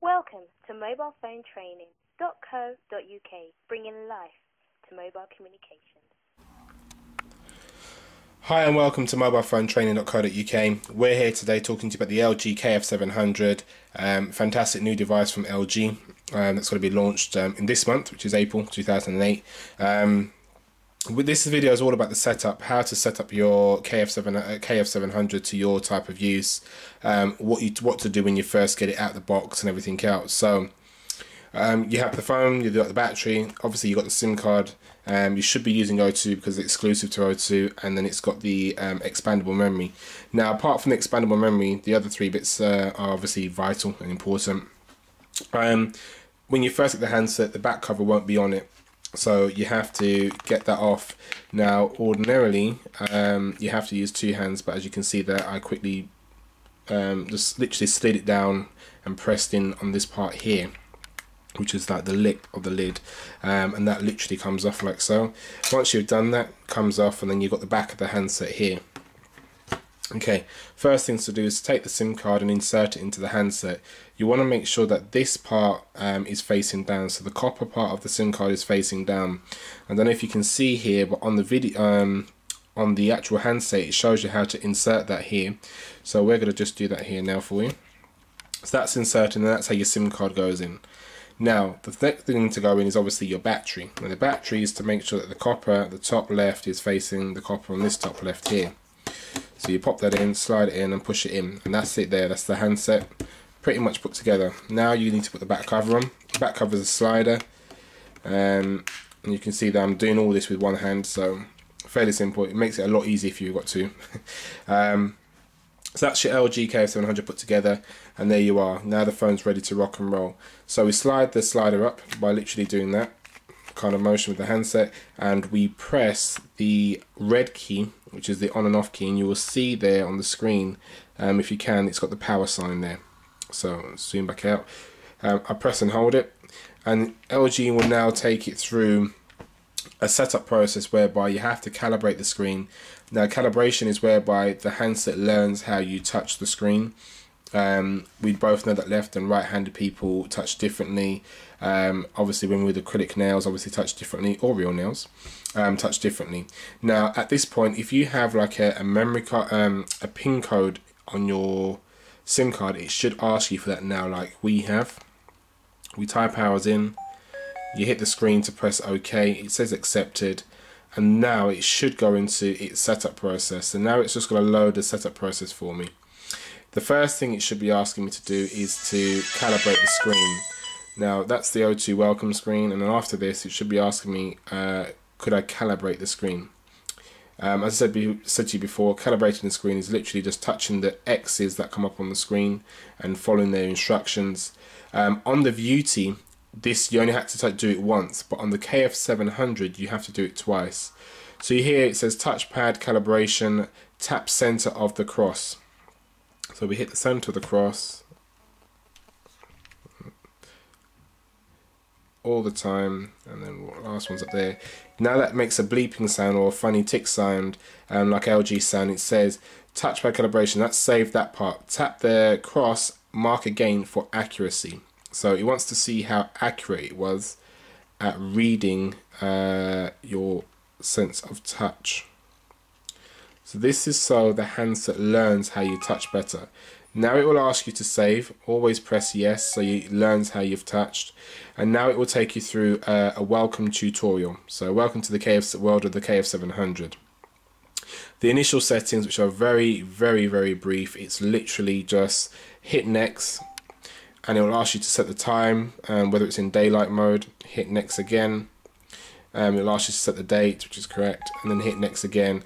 Welcome to mobilephonetraining.co.uk, bringing life to mobile communications. Hi and welcome to mobilephonetraining.co.uk. We're here today talking to you about the LG KF700, fantastic new device from LG that's going to be launched in this month, which is April 2008. This video is all about the setup, how to set up your KF700 to your type of use, what to do when you first get it out of the box and everything else. So you have the phone, you've got the battery, obviously you've got the SIM card. You should be using O2 because it's exclusive to O2, and then it's got the expandable memory. Now, apart from the expandable memory, the other three bits are obviously vital and important. When you first get the handset, the back cover won't be on it, so you have to get that off. Now, ordinarily, you have to use two hands, but as you can see there, I quickly just literally slid it down and pressed in on this part here, which is like the lip of the lid, and that literally comes off like so. Once you've done that, comes off, and then you've got the back of the handset here. Okay, first things to do is take the SIM card and insert it into the handset. You want to make sure that this part is facing down, so the copper part of the SIM card is facing down. I don't know if you can see here, but on the video, on the actual handset, it shows you how to insert that here. So we're going to just do that here now for you. So that's inserted, and that's how your SIM card goes in. Now, the next thing to go in is obviously your battery. And the battery is to make sure that the copper at the top left is facing the copper on this top left here. So you pop that in, slide it in and push it in, and that's it there. That's the handset pretty much put together. Now you need to put the back cover on. The back cover is a slider, and you can see that I'm doing all this with one hand, so fairly simple. It makes it a lot easier if you've got to. So that's your LG KF700 put together, and there you are. Now the phone's ready to rock and roll. So we slide the slider up by literally doing that kind of motion with the handset, and we press the red key, which is the on and off key, and you will see there on the screen, if you can, it's got the power sign there. So zoom back out. I press and hold it, and LG will now take it through a setup process whereby you have to calibrate the screen. Now, calibration is whereby the handset learns how you touch the screen. We both know that left and right-handed people touch differently. Obviously, when with acrylic nails, obviously touch differently, or real nails, touch differently. Now, at this point, if you have like a memory card, a PIN code on your SIM card, it should ask you for that now, like we have. We type ours in. You hit the screen to press OK. It says accepted, and now it should go into its setup process. And now it's just going to load the setup process for me. The first thing it should be asking me to do is to calibrate the screen. Now that's the O2 welcome screen, and then after this it should be asking me could I calibrate the screen. As I said to you before, calibrating the screen is literally just touching the X's that come up on the screen and following their instructions. On the Beauty, this you only had to do it once, but on the KF700 you have to do it twice. So here it says Touchpad Calibration, tap center of the cross. So we hit the center of the cross all the time, and then the last one's up there. Now that makes a bleeping sound or a funny tick sound, like LG sound. It says Touchpad Calibration. That's saved that part. Tap the cross, mark again for accuracy. So it wants to see how accurate it was at reading your sense of touch. So this is so the handset learns how you touch better. Now it will ask you to save. Always press yes, so it learns how you've touched. And now it will take you through a welcome tutorial. So welcome to the world of the KF700. The initial settings, which are very, very, very brief. It's literally just hit next, and it will ask you to set the time, whether it's in daylight mode. Hit next again. It will ask you to set the date, which is correct, and then hit next again.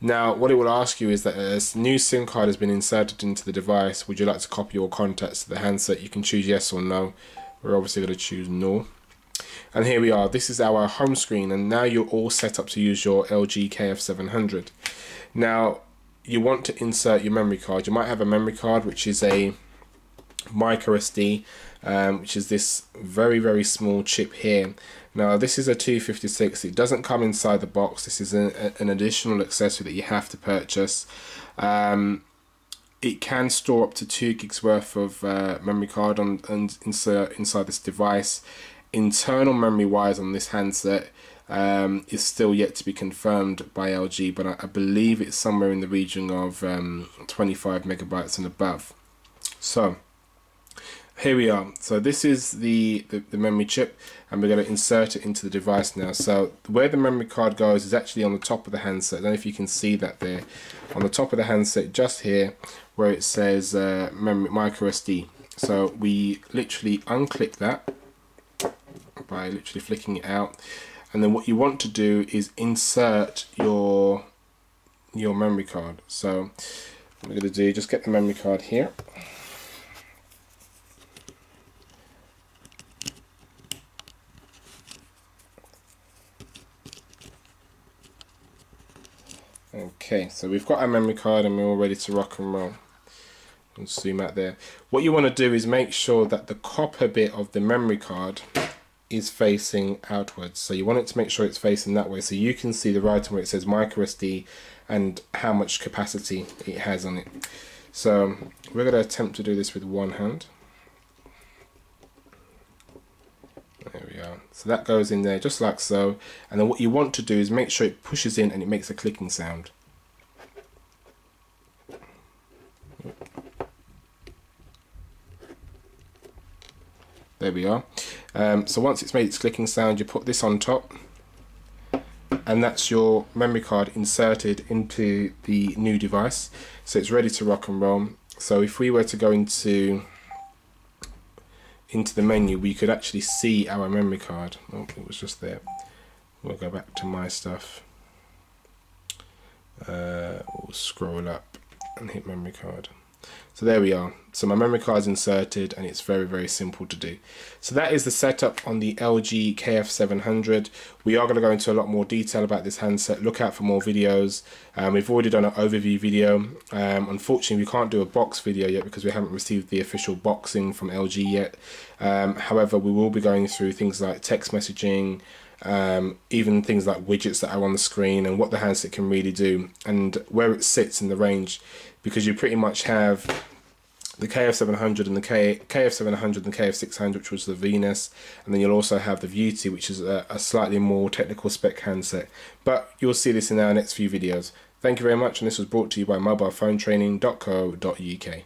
Now, what it will ask you is that a new SIM card has been inserted into the device. Would you like to copy your contacts to the handset? You can choose yes or no. We're obviously going to choose no. And here we are. This is our home screen, and now you're all set up to use your LG KF700. Now, you want to insert your memory card. You might have a memory card which is a micro SD, which is this very, very small chip here. Now this is a 256. It doesn't come inside the box. This is an additional accessory that you have to purchase. it can store up to 2 gigs worth of memory card and insert inside this device. Internal memory wise on this handset is still yet to be confirmed by LG, but I believe it's somewhere in the region of 25 megabytes and above. So here we are. So this is the memory chip, and we're going to insert it into the device now. So where the memory card goes is actually on the top of the handset. I don't know if you can see that there. On the top of the handset, just here, where it says memory micro SD. So we literally unclip that by literally flicking it out, and then what you want to do is insert your memory card. So what we're going to do, just get the memory card here. Okay, so we've got our memory card and we're all ready to rock and roll. I'll zoom out there. What you want to do is make sure that the copper bit of the memory card is facing outwards. So you want it to make sure it's facing that way, so you can see the writing where it says micro SD and how much capacity it has on it. So we're going to attempt to do this with one hand. There we are. So that goes in there just like so, and then what you want to do is make sure it pushes in and it makes a clicking sound. There we are. So once it's made its clicking sound, you put this on top, and that's your memory card inserted into the new device. So it's ready to rock and roll. So if we were to go into the menu, we could actually see our memory card. Oh, it was just there. We'll go back to my stuff. We'll scroll up and hit memory card. So there we are. So my memory card is inserted, and it's very, very simple to do. So that is the setup on the LG KF700. We are going to go into a lot more detail about this handset. Look out for more videos. We've already done an overview video. Unfortunately, we can't do a box video yet because we haven't received the official boxing from LG yet. However, we will be going through things like text messaging, even things like widgets that are on the screen and what the handset can really do and where it sits in the range, because you pretty much have the KF700 and the KF700 and the KF600, which was the Venus, and then you'll also have the Beauty, which is a slightly more technical spec handset. But you'll see this in our next few videos. Thank you very much, and this was brought to you by mobilephonetraining.co.uk.